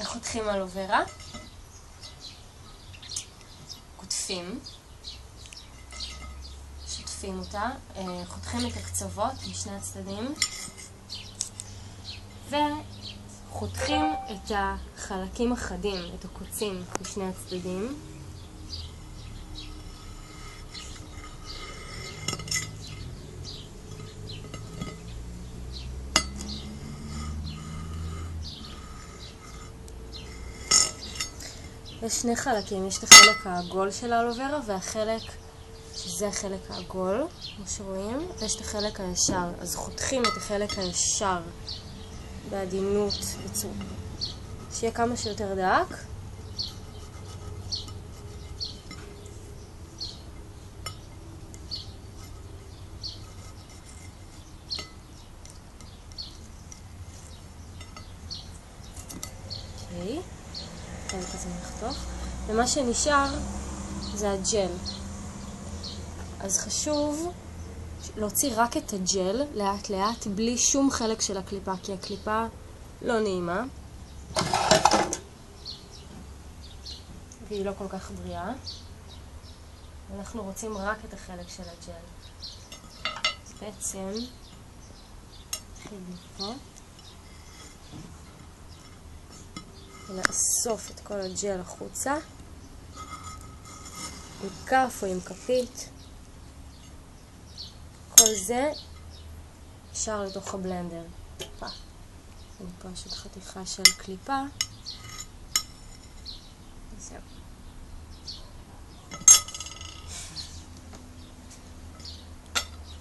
איך חותכים אלוברה? קוטפים, שוטפים אותה, חותכים את הקצוות משני הצדדים וחותכים את החלקים החדים, את הקוצים משני הצדדים. יש שני חלקים, יש את החלק העגול של האלוברה והחלק שזה החלק העגול, כמו שרואים, ויש את החלק הישר. אז חותכים את החלק הישר בעדינות, שיהיה כמה שיותר דק. אוקיי. חלק הזה נחתוך. ומה שנשאר זה הג'ל. אז חשוב להוציא רק את הג'ל לאט לאט בלי שום חלק של הקליפה, כי הקליפה לא נעימה והיא לא כל כך בריאה. אנחנו רוצים רק את החלק של הג'ל. אז בעצם נתחיל מפה ולאסוף את כל הג'ל החוצה עם כף או עם כפית. כל זה ישר לתוך הבלנדר. פה יש עוד חתיכה של קליפה. זהו.